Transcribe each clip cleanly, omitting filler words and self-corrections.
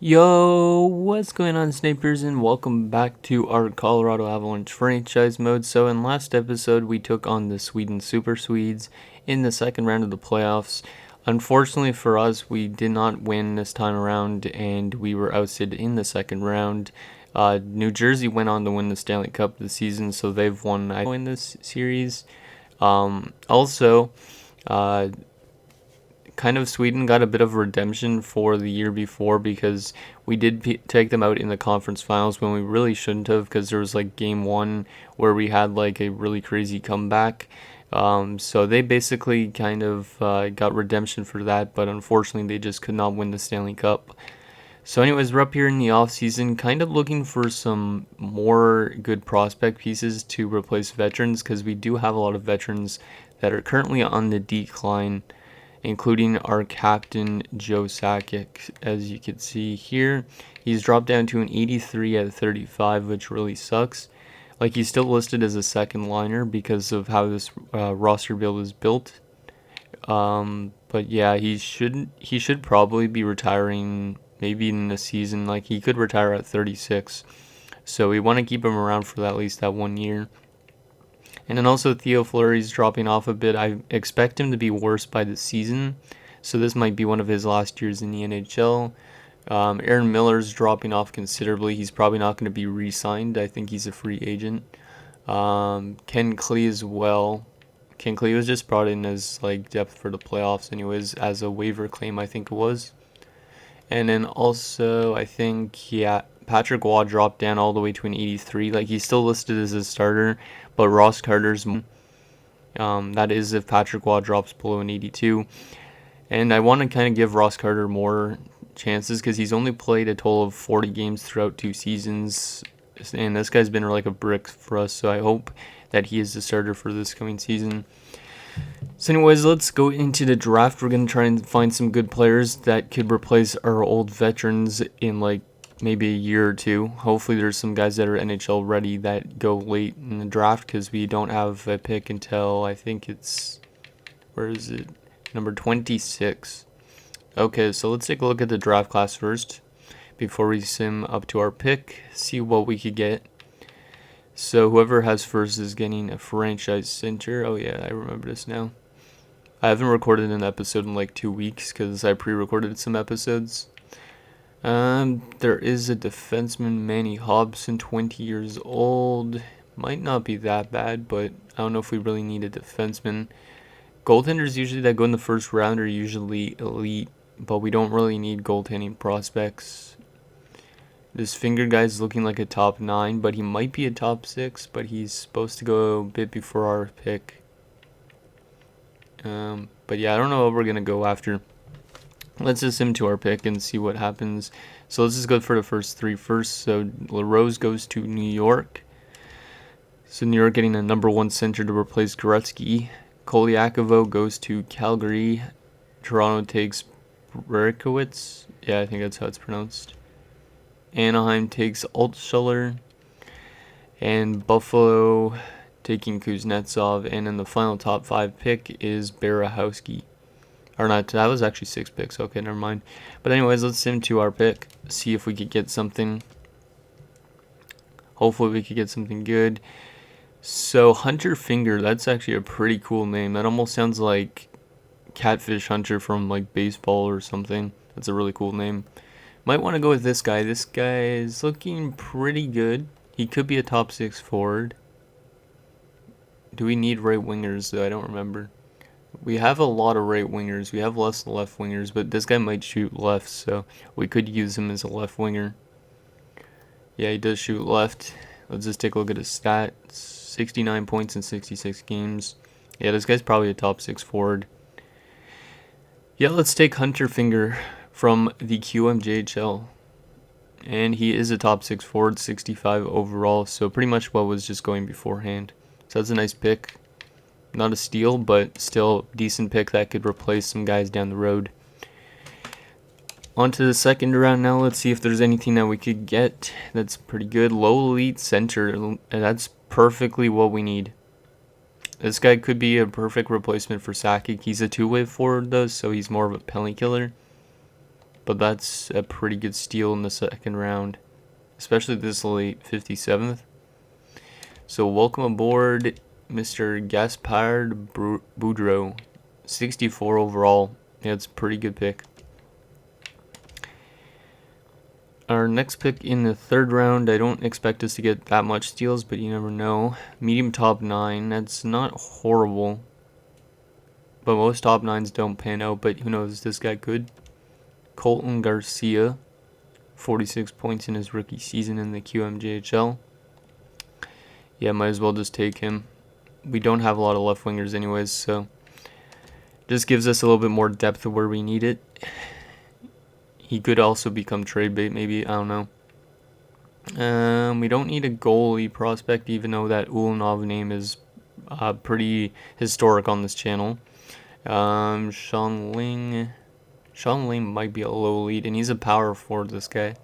Yo, what's going on, snipers, and welcome back to our Colorado Avalanche franchise mode. So in last episode, we took on the Sweden Super Swedes in the second round of the playoffs. Unfortunately for us, we did not win this time around, and we were ousted in the second round. New Jersey went on to win the Stanley Cup this season, so they've won in this series. Also, kind of Sweden got a bit of redemption for the year before because we did take them out in the conference finals when we really shouldn't have, because there was like game one where we had like a really crazy comeback. So they basically kind of got redemption for that, but unfortunately they just could not win the Stanley Cup. So anyways, we're up here in the offseason, kind of looking for some more good prospect pieces to replace veterans, because we do have a lot of veterans that are currently on the decline, including our captain, Joe Sakic. As you can see here, he's dropped down to an 83 at 35, which really sucks. Like, he's still listed as a second liner because of how this roster build is built. But yeah, he should probably be retiring maybe in the season. Like, he could retire at 36. So we want to keep him around for at least that 1 year. And then also Theo Fleury's dropping off a bit. I expect him to be worse by the season, so this might be one of his last years in the NHL. Aaron Miller's dropping off considerably. He's probably not going to be re-signed. I think he's a free agent. Ken Klee as well. Ken Klee was just brought in as like depth for the playoffs anyways, as a waiver claim, I think it was. And then also, I think, Patrick Waugh dropped down all the way to an 83. Like, he's still listed as a starter, but Ross Carter's, that is if Patrick Waugh drops below an 82. And I want to kind of give Ross Carter more chances because he's only played a total of 40 games throughout 2 seasons. And this guy's been like a brick for us, so I hope that he is the starter for this coming season. So anyways, let's go into the draft. We're going to try and find some good players that could replace our old veterans in like maybe a year or two. Hopefully there's some guys that are NHL ready that go late in the draft, because we don't have a pick until, I think it's, where is it? Number 26. Okay, so let's take a look at the draft class first before we sim up to our pick, see what we could get. So whoever has first is getting a franchise center. Oh yeah, I remember this now. I haven't recorded an episode in like 2 weeks because I pre-recorded some episodes. There is a defenseman, Manny Hobson, 20 years old. Might not be that bad, but I don't know if we really need a defenseman. Goaltenders usually that go in the first round are usually elite, but we don't really need goaltending prospects. This finger guy's looking like a top 9, but he might be a top 6, but he's supposed to go a bit before our pick. But yeah, I don't know what we're going to go after. Let's just sim to our pick and see what happens. So let's just go for the first 3 first. So LaRose goes to New York. So New York getting a number 1 center to replace Gretzky. Kolyakovo goes to Calgary. Toronto takes Berkowitz. Yeah, I think that's how it's pronounced. Anaheim takes Altshuler. And Buffalo taking Kuznetsov. And then the final top 5 pick is Barahowski. Or not, that was actually 6 picks. Okay, never mind. But anyways, let's sim to our pick. See if we could get something. Hopefully we could get something good. So Hunter Finger, that's actually a pretty cool name. That almost sounds like Catfish Hunter from like baseball or something. That's a really cool name. Might want to go with this guy. This guy is looking pretty good. He could be a top 6 forward. Do we need right wingers though? I don't remember. We have a lot of right wingers. We have less left wingers, but this guy might shoot left, so we could use him as a left winger. Yeah, he does shoot left. Let's just take a look at his stats. 69 points in 66 games. Yeah, this guy's probably a top 6 forward. Yeah, let's take Hunter Finger from the QMJHL. And he is a top 6 forward, 65 overall, so pretty much what was just going beforehand. So that's a nice pick. Not a steal, but still a decent pick that could replace some guys down the road. On to the second round now. Let's see if there's anything that we could get that's pretty good. Low elite center, and that's perfectly what we need. This guy could be a perfect replacement for Sakic. He's a two-way forward though, so he's more of a penalty killer. but that's a pretty good steal in the second round, especially this late, 57th. So welcome aboard, Mr. Gaspard Boudreau, 64 overall. Yeah, it's a pretty good pick. Our next pick in the third round, I don't expect us to get that much steals, but you never know. Medium top 9, that's not horrible. But most top 9s don't pan out, but who knows, this guy could. Colton Garcia, 46 points in his rookie season in the QMJHL. Yeah, might as well just take him. We don't have a lot of left wingers anyways, so just gives us a little bit more depth of where we need it. He could also become trade bait, maybe, I don't know. We don't need a goalie prospect, even though that Ulanov name is pretty historic on this channel. Sean Ling might be a low lead, and he's a power forward, this guy.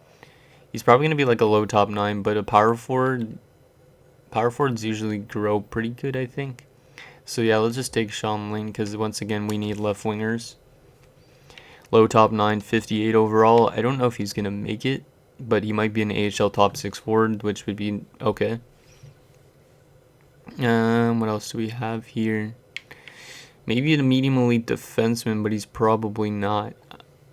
He's probably going to be like a low top 9, but a power forwards usually grow pretty good, I think. So yeah, let's just take Sean Ling, because once again, we need left wingers. Low top 9, 58 overall. I don't know if he's going to make it, but he might be an AHL top 6 forward, which would be okay. What else do we have here? Maybe a medium elite defenseman, but he's probably not.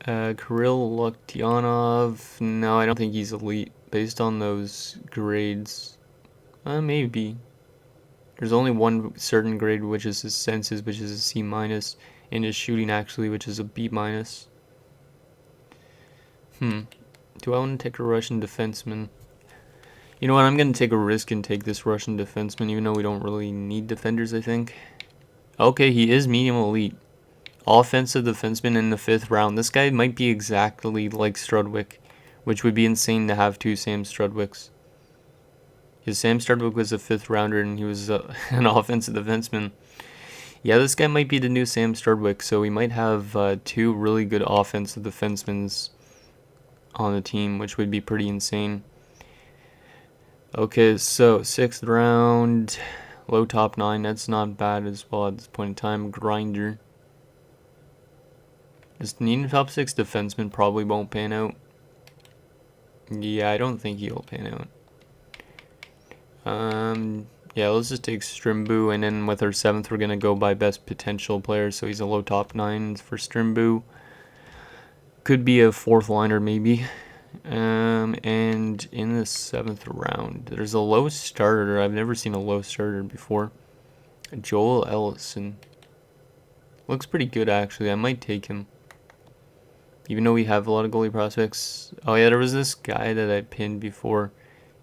Kirill Loktionov. No, I don't think he's elite based on those grades. Maybe. There's only one certain grade, which is his senses, which is a C-, and his shooting, actually, which is a B-. Do I want to take a Russian defenseman? You know what, I'm going to take a risk and take this Russian defenseman, even though we don't really need defenders, I think. Okay, he is medium elite. Offensive defenseman in the 5th round. This guy might be exactly like Strudwick, which would be insane to have two Sam Strudwicks. Because Sam Strudwick was a 5th rounder and he was an offensive defenseman. Yeah, this guy might be the new Sam Strudwick, so we might have two really good offensive defensemen on the team, which would be pretty insane. Okay, so 6th round, low top 9, that's not bad as well at this point in time. Grinder. Just needing a top 6 defenseman probably won't pan out. Yeah, I don't think he'll pan out. Yeah, let's just take Strimbu, and then with our 7th, we're going to go by best potential player, so he's a low top 9 for Strimbu. Could be a 4th liner, maybe. And in the 7th round, there's a low starter. I've never seen a low starter before. Joel Ellison. Looks pretty good, actually. I might take him. Even though we have a lot of goalie prospects. Oh, yeah, there was this guy that I pinned before.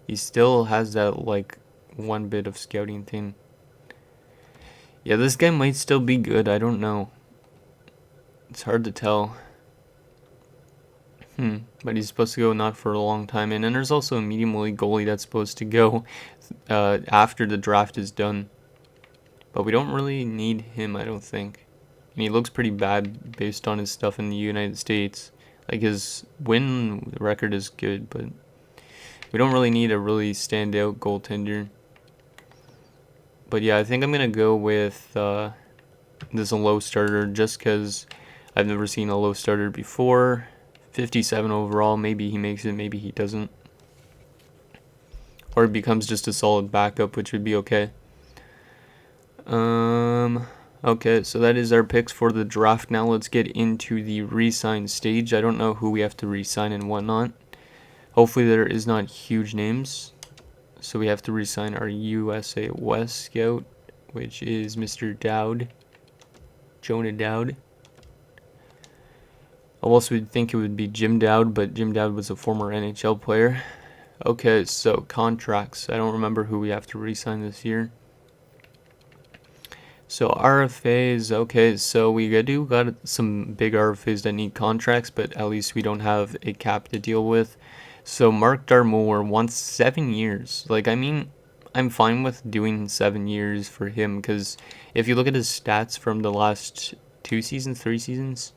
He still has that, like, one bit of scouting thing. Yeah, this guy might still be good. I don't know. It's hard to tell. But he's supposed to go not for a long time. And then there's also a medium elite goalie that's supposed to go after the draft is done. But we don't really need him, I don't think. And he looks pretty bad based on his stuff in the United States. Like, his win record is good, but we don't really need a really standout goaltender. But yeah, I think I'm going to go with this low starter just because I've never seen a low starter before. 57 overall. Maybe he makes it, maybe he doesn't. Or it becomes just a solid backup, which would be okay. Okay, so that is our picks for the draft. Now let's get into the re-sign stage. I don't know who we have to re-sign and whatnot. Hopefully there is not huge names. So we have to re-sign our USA West scout, which is Mr. Dowd. Jonah Dowd. Almost would think it would be Jim Dowd, but Jim Dowd was a former NHL player. Okay, so contracts. I don't remember who we have to re-sign this year. So RFAs, okay, so we got some big RFAs that need contracts, but at least we don't have a cap to deal with. So Mark Darmour wants 7 years. Like, I mean, I'm fine with doing 7 years for him, because if you look at his stats from the last 3 seasons,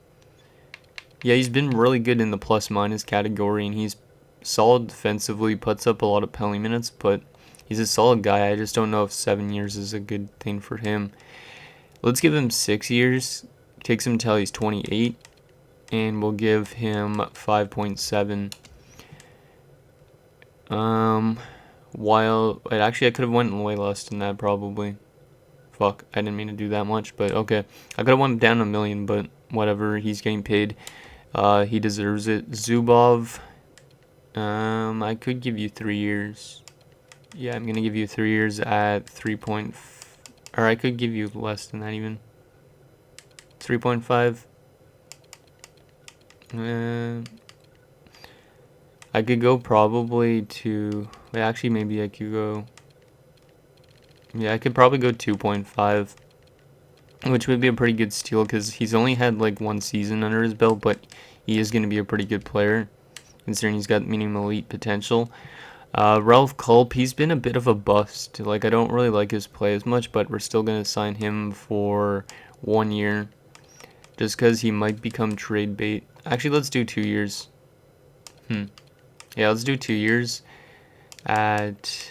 yeah, he's been really good in the plus-minus category, and he's solid defensively, puts up a lot of penalty minutes, but he's a solid guy. I just don't know if 7 years is a good thing for him. Let's give him 6 years, takes him until he's 28, and we'll give him 5.7. While actually I could have went way less than that probably. Fuck, I didn't mean to do that much, but okay. I could have went down $1 million, but whatever. He's getting paid. He deserves it. Zubov. I could give you 3 years. Yeah, I'm gonna give you 3 years at 3. Or I could give you less than that even. 3.5. I could go probably to. Wait, actually, maybe I could go. Yeah, I could probably go 2.5, which would be a pretty good steal because he's only had like 1 season under his belt, but he is going to be a pretty good player considering he's got minimum elite potential. Ralph Culp, he's been a bit of a bust. Like, I don't really like his play as much, but we're still going to sign him for 1 year just because he might become trade bait. Actually, let's do 2 years. Yeah, let's do 2 years at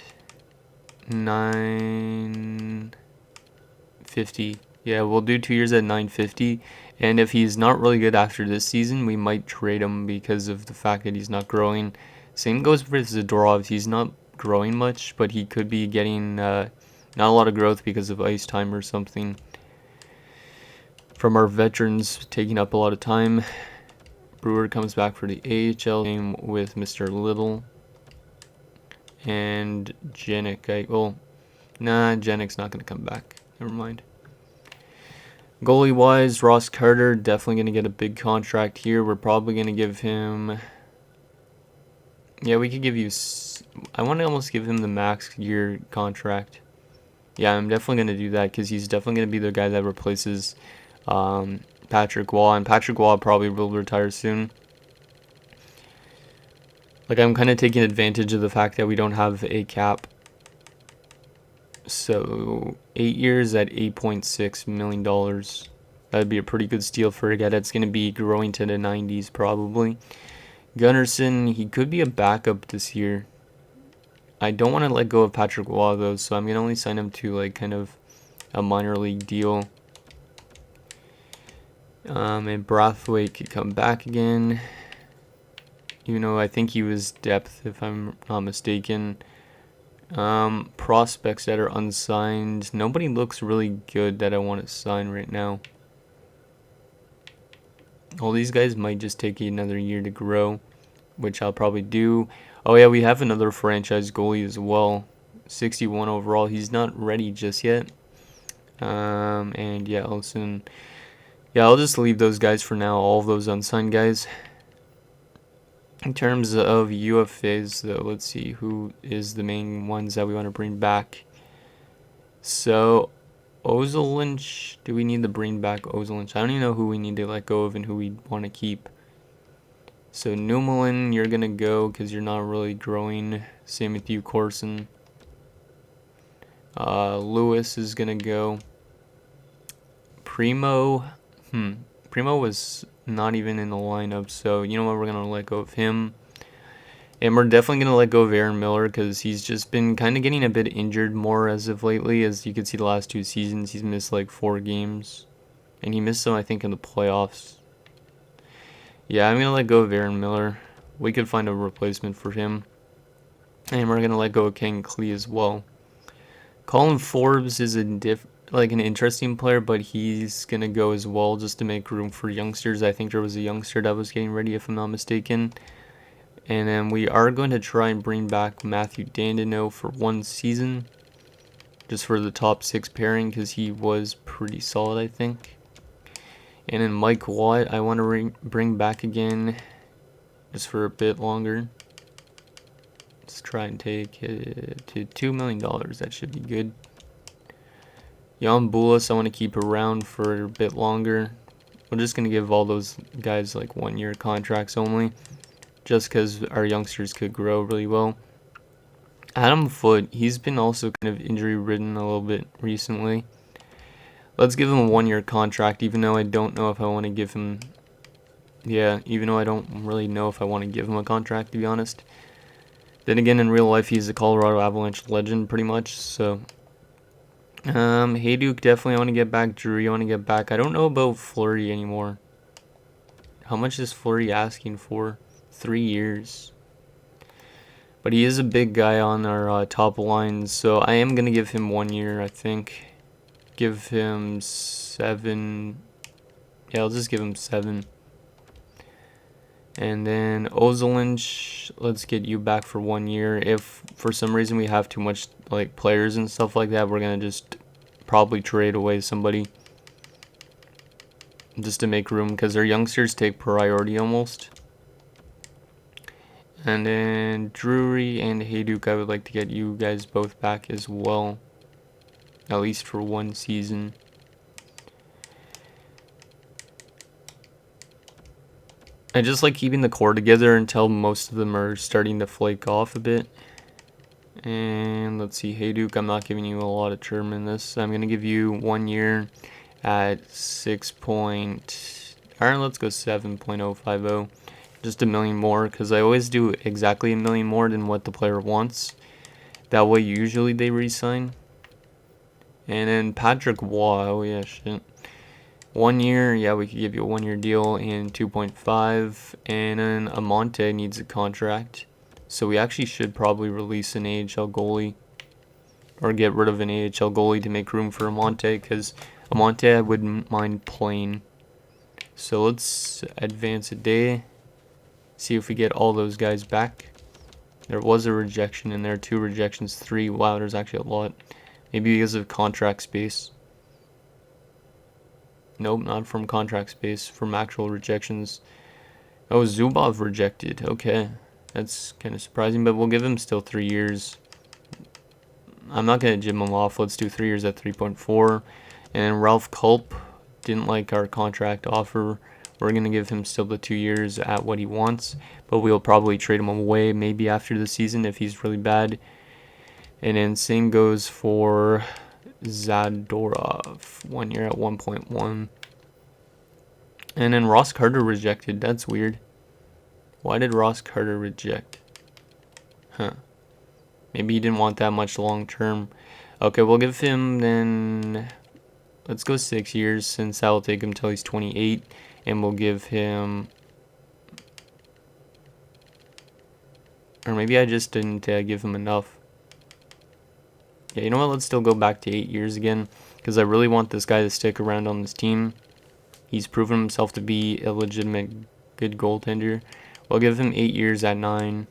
950. Yeah, we'll do 2 years at 950. And if he's not really good after this season, we might trade him because of the fact that he's not growing. Same goes for Zadorov. He's not growing much, but he could be getting not a lot of growth because of ice time or something from our veterans taking up a lot of time. Brewer comes back for the AHL game with Mr. Little and Janik. Janik's not going to come back. Never mind. Goalie-wise, Ross Carter, definitely going to get a big contract here. We're probably going to give him. Yeah, we could give you. I want to almost give him the max year contract. Yeah, I'm definitely going to do that because he's definitely going to be the guy that replaces Patrick Waugh, and Patrick Waugh probably will retire soon. Like, I'm kind of taking advantage of the fact that we don't have a cap. So 8 years at $8.6 million. That'd be a pretty good steal for a guy that's going to be growing to the 90s probably. Gunnarsson, he could be a backup this year. I don't want to let go of Patrick Waugh though, so I'm going to only sign him to like kind of a minor league deal. And Brathwaite could come back again. Even though I think he was depth, if I'm not mistaken. Prospects that are unsigned. Nobody looks really good that I want to sign right now. All these guys might just take another year to grow, which I'll probably do. Oh yeah, we have another franchise goalie as well. 61 overall. He's not ready just yet. And yeah, I'll just leave those guys for now, all of those unsigned guys. In terms of UFAs, though, let's see who is the main ones that we want to bring back. So, Ozolinch, do we need to bring back Ozolinch? I don't even know who we need to let go of and who we want to keep. So, Numelin, you're going to go because you're not really growing. Same with you, Corson. Lewis is going to go. Primo, Primo was not even in the lineup, so you know what, we're going to let go of him. And we're definitely going to let go of Aaron Miller because he's just been kind of getting a bit injured more as of lately. As you can see, the last 2 seasons, he's missed like 4 games. And he missed some, I think, in the playoffs. Yeah, I'm going to let go of Aaron Miller. We could find a replacement for him. And we're going to let go of Ken Klee as well. Colin Forbes is an interesting player, but he's going to go as well just to make room for youngsters. I think there was a youngster that was getting ready, if I'm not mistaken. And then we are going to try and bring back Matthew Dandino for 1 season, just for the top 6 pairing, because he was pretty solid, I think. And then Mike Watt, I want to bring back again, just for a bit longer. Let's try and take it to $2 million. That should be good. Jan Bulis, I want to keep around for a bit longer. We're just going to give all those guys like 1 year contracts only, just because our youngsters could grow really well. Adam Foote, he's been also kind of injury ridden a little bit recently. Let's give him a 1 year contract, even though I don't know if I want to give him. Yeah, even though I don't really know if I want to give him a contract, to be honest. Then again, in real life, he's a Colorado Avalanche legend, pretty much, so. Hayduke, definitely I want to get back. Drury, I want to get back. I don't know about Fleury anymore. How much is Fleury asking for? 3 years. But he is a big guy on our top line, so I am going to give him 1 year, I think. Give him 7. Yeah, I'll just give him 7. And then Ozolinch, let's get you back for 1 year. If for some reason we have too much like players and stuff like that, we're going to just probably trade away somebody just to make room, because our youngsters take priority almost. And then Drury and Hayduk, I would like to get you guys both back as well, at least for 1 season. I just like keeping the core together until most of them are starting to flake off a bit. And let's see, Hayduk, I'm not giving you a lot of term in this. I'm going to give you 1 year at 6 point... Alright, let's go 7.050. Just $1 million more, because I always do exactly $1 million more than what the player wants. That way usually they re-sign. And then Patrick Waugh, oh yeah, shit. 1 year, yeah, we could give you a 1 year deal in 2.5. And then Amante needs a contract. So we actually should probably release an AHL goalie, or get rid of an AHL goalie to make room for Amante, because Amante I wouldn't mind playing. So let's advance a day, see if we get all those guys back. There was a rejection in there, 2 rejections, 3. Wow, there's actually a lot. Maybe because of contract space. Nope, not from contract space, from actual rejections. Oh, Zubov rejected. Okay, that's kind of surprising, but we'll give him still 3 years. I'm not going to jim him off. Let's do 3 years at 3.4. And Ralph Culp didn't like our contract offer. We're going to give him still the 2 years at what he wants, but we'll probably trade him away maybe after the season if he's really bad. And then same goes for Zadorov, 1 year at 1.1. And then Ross Carter rejected. That's weird. Why did Ross Carter reject? Huh. Maybe he didn't want that much long term. Okay, we'll give him then... Let's go 6 years, since that will take him till he's 28. And we'll give him... Or maybe I just didn't give him enough. Yeah, you know what? Let's still go back to 8 years again, because I really want this guy to stick around on this team. He's proven himself to be a legitimate good goaltender. We'll give him 8 years at 9.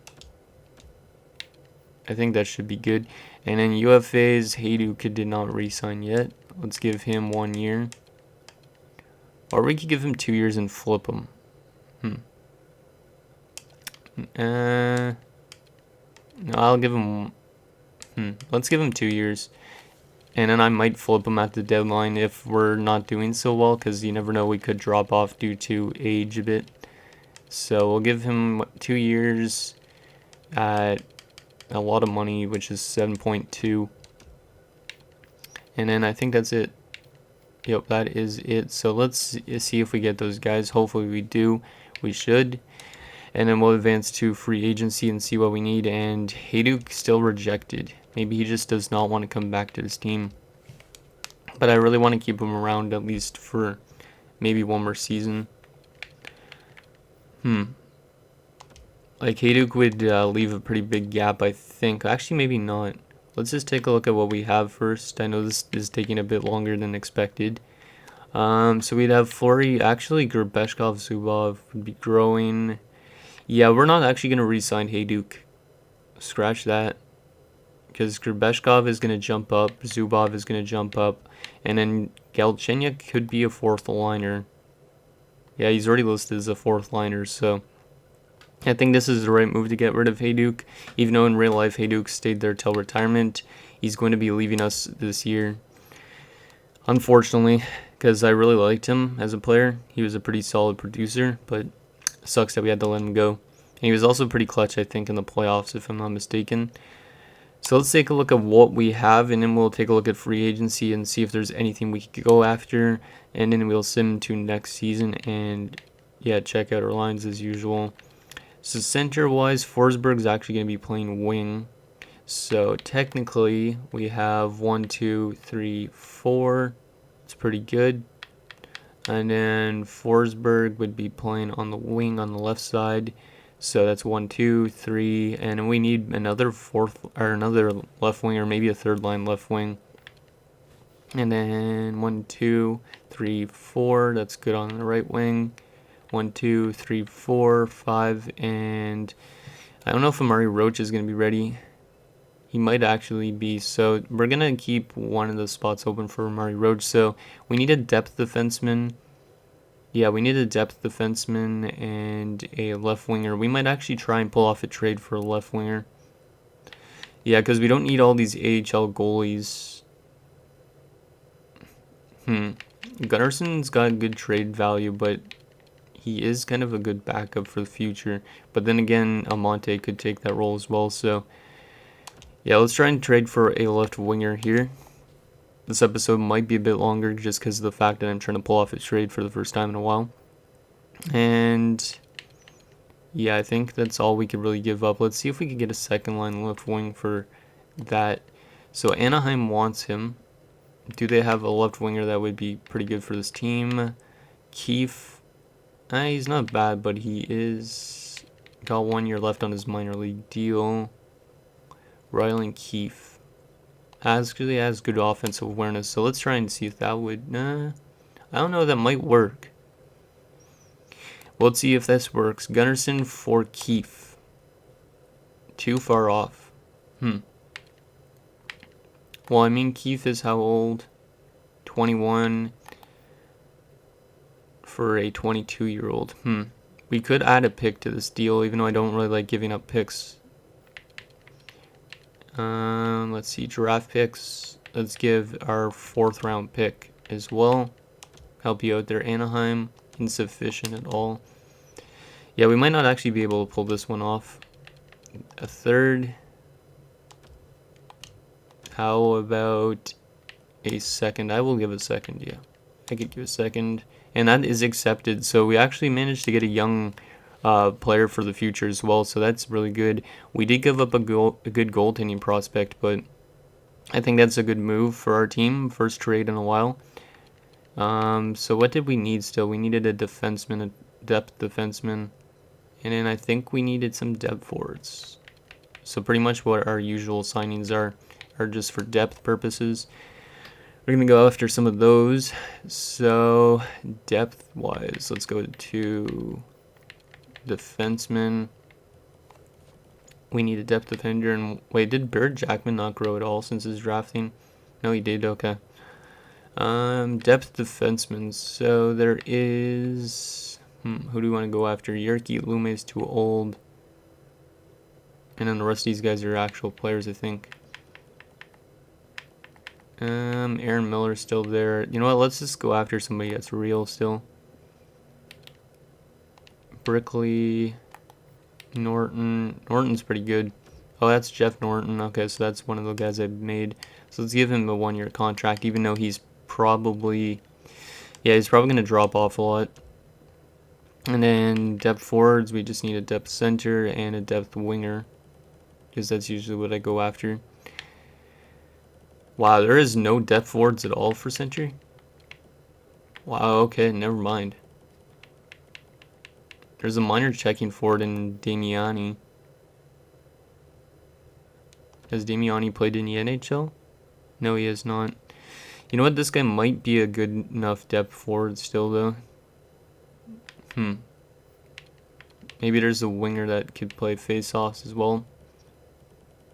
I think that should be good. And then UFAs, Hayduk did not re-sign yet. Let's give him 1 year. Or we could give him 2 years and flip him. No, I'll give him... Let's give him 2 years. And then I might flip him at the deadline if we're not doing so well, because you never know, we could drop off due to age a bit. So we'll give him 2 years at a lot of money, which is 7.2. And then I think that's it. Yep, that is it. So let's see if we get those guys. Hopefully we do. We should. And then we'll advance to free agency and see what we need. And Hayduk still rejected. Maybe he just does not want to come back to this team. But I really want to keep him around at least for maybe 1 more season. Like Hayduk would leave a pretty big gap, I think. Actually, maybe not. Let's just take a look at what we have first. I know this is taking a bit longer than expected. So we'd have Fleury. Actually, Gerbeshkov, Zubov would be growing. Yeah, we're not actually going to re-sign Hayduk. Scratch that. Because Gerbeshkov is going to jump up. Zubov is going to jump up. And then Galchenyuk could be a 4th liner. Yeah, he's already listed as a 4th liner, so... I think this is the right move to get rid of Hayduk. Even though in real life Hayduk stayed there till retirement, he's going to be leaving us this year. Unfortunately, because I really liked him as a player. He was a pretty solid producer, but it sucks that we had to let him go. And he was also pretty clutch, I think, in the playoffs, if I'm not mistaken. So let's take a look at what we have, and then we'll take a look at free agency and see if there's anything we could go after. And then we'll sim to next season and, yeah, check out our lines as usual. So center-wise, Forsberg's actually going to be playing wing. So technically, we have 1, 2, 3, 4. It's pretty good. And then Forsberg would be playing on the wing on the left side. So that's 1, 2, 3, and we need another another left wing, or maybe a third line left wing. And then 1, 2, 3, 4. That's good on the right wing. 1, 2, 3, 4, 5, and I don't know if Amari Roach is going to be ready. He might actually be, so we're going to keep one of the spots open for Amari Roach. So we need a depth defenseman. Yeah, we need a depth defenseman and a left winger. We might actually try and pull off a trade for a left winger. Yeah, because we don't need all these AHL goalies. Gunnarsson's got good trade value, but he is kind of a good backup for the future. But then again, Almonte could take that role as well. So, yeah, let's try and trade for a left winger here. This episode might be a bit longer just because of the fact that I'm trying to pull off a trade for the first time in a while. And yeah, I think that's all we could really give up. Let's see if we could get a second line left wing for that. So Anaheim wants him. Do they have a left winger that would be pretty good for this team? Keefe. He's not bad, but he is got 1 year left on his minor league deal. Rylan Keefe actually has good offensive awareness, so let's try and see if that would. I don't know. That might work. Well, let's see if this works. Gunnarsson for Keefe. Too far off. Well, I mean, Keefe is how old? 21 for a 22-year-old. We could add a pick to this deal, even though I don't really like giving up picks. Let's see, draft picks. Let's give our 4th round pick as well. Help you out there, Anaheim. Insufficient at all. Yeah, we might not actually be able to pull this one off. A 3rd. How about a 2nd? I will give a 2nd, yeah. I could give a 2nd. And that is accepted. So we actually managed to get a young player for the future as well. So that's really good. We did give up a good goaltending prospect, but I think that's a good move for our team. First trade in a while. So what did we need still? We needed a defenseman, a depth defenseman. And then I think we needed some depth forwards. So pretty much what our usual signings are just for depth purposes. We're going to go after some of those. So depth-wise, let's go to defenseman. We need a depth defender. And wait, did Bird Jackman not grow at all since his drafting? No, he did. Okay. Depth defenseman. So there is... who do we want to go after? Yerky Lume is too old. And then the rest of these guys are actual players, I think. Aaron Miller's still there. You know what? Let's just go after somebody that's real still. Brickley, Norton. Norton's pretty good. Oh, that's Jeff Norton. Okay, so that's one of the guys I made. So let's give him a 1 year contract, even though he's probably... Yeah, he's probably going to drop off a lot. And then depth forwards, we just need a depth center and a depth winger. Because that's usually what I go after. Wow, there is no depth forwards at all for Century? Wow, okay, never mind. There's a minor checking forward in Damiani. Has Damiani played in the NHL? No, he has not. You know what? This guy might be a good enough depth forward still, though. Maybe there's a winger that could play face-offs as well.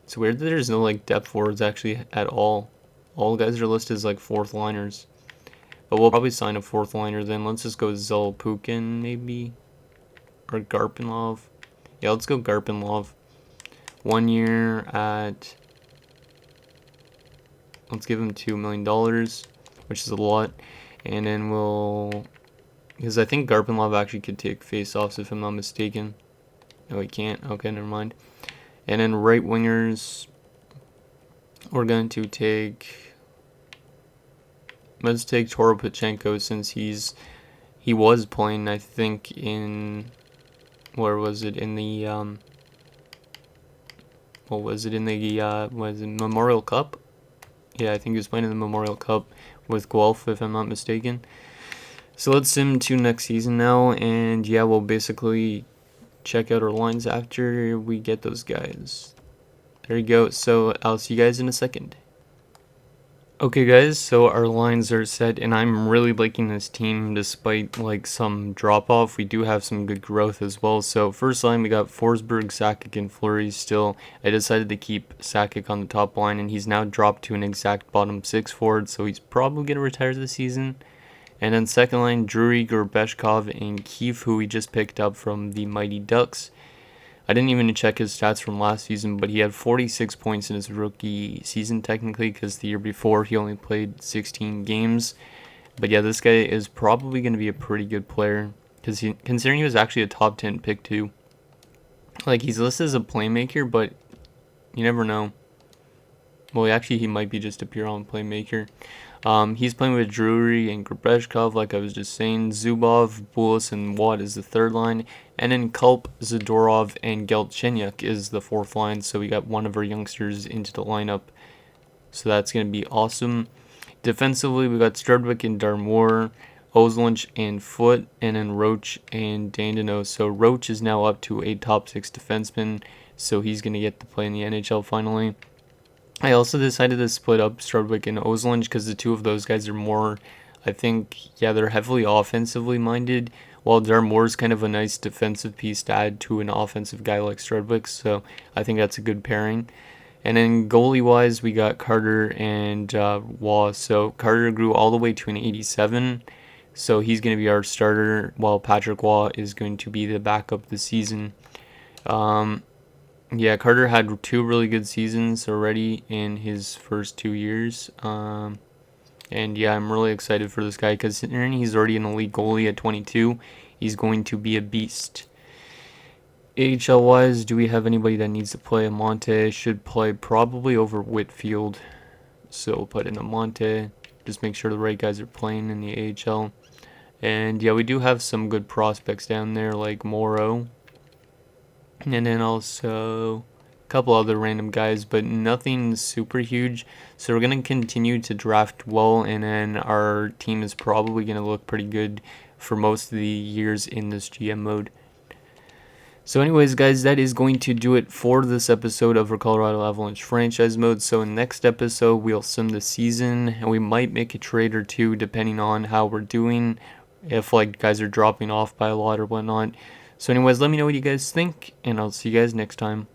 It's weird that there's no like depth forwards actually at all. All guys are listed as like 4th liners. But we'll probably sign a 4th liner then. Let's just go Zelpukin maybe. Or Garpenlov. Yeah, let's go Garpenlov. 1 year at... Let's give him $2 million, which is a lot. And then we'll... Because I think Garpenlov actually could take face-offs if I'm not mistaken. No, he can't. Okay, never mind. And then right wingers, we're going to take... Let's take Toropchenko since he was playing, I think, in... Where was it? In the... What was it? In the Memorial Cup? Yeah, I think he was playing in the Memorial Cup with Guelph, if I'm not mistaken. So let's sim to next season now, and yeah, we'll basically check out our lines after we get those guys. There you go. So I'll see you guys in a second. Okay guys, so our lines are set and I'm really liking this team despite like some drop off. We do have some good growth as well. So first line we got Forsberg, Sakic, and Fleury still. I decided to keep Sakic on the top line and he's now dropped to an exact bottom 6 forward, so he's probably going to retire this season. And then second line, Drury, Gorbeshkov, and Keefe, who we just picked up from the Mighty Ducks. I didn't even check his stats from last season, but he had 46 points in his rookie season technically, because the year before he only played 16 games. But yeah, this guy is probably going to be a pretty good player, because considering he was actually a top 10 pick too. Like, he's listed as a playmaker, but you never know. Well, actually, he might be just a pure on playmaker. He's playing with Drury and Gorbeshkov, like I was just saying. Zubov, Bulis, and Watt is the third line. And then Kulp, Zadorov, and Galchenyuk is the fourth line. So we got one of our youngsters into the lineup. So that's going to be awesome. Defensively, we got Strudwick and Darmour, Ozelinch and Foot, and then Roach and Dandino. So Roach is now up to a top 6 defenseman. So he's going to get to play in the NHL finally. I also decided to split up Strudwick and Ozelinch because the two of those guys are more, I think, yeah, they're heavily offensively minded, while Darmour's kind of a nice defensive piece to add to an offensive guy like Strudwick, so I think that's a good pairing. And then goalie-wise, we got Carter and Waugh. So Carter grew all the way to an 87, so he's going to be our starter, while Patrick Waugh is going to be the backup this season. Yeah, Carter had 2 really good seasons already in his first 2 years. And yeah, I'm really excited for this guy because considering he's already an elite goalie at 22, he's going to be a beast. AHL wise, do we have anybody that needs to play? Amante should play probably over Whitfield. So we'll put in Amante. Just make sure the right guys are playing in the AHL. And yeah, we do have some good prospects down there like Morrow. And then also a couple other random guys, but nothing super huge. So we're going to continue to draft well, and then our team is probably going to look pretty good for most of the years in this GM mode. So anyways, guys, that is going to do it for this episode of our Colorado Avalanche franchise mode. So in the next episode, we'll sim the season, and we might make a trade or two depending on how we're doing, if like guys are dropping off by a lot or whatnot. So anyways, let me know what you guys think, and I'll see you guys next time.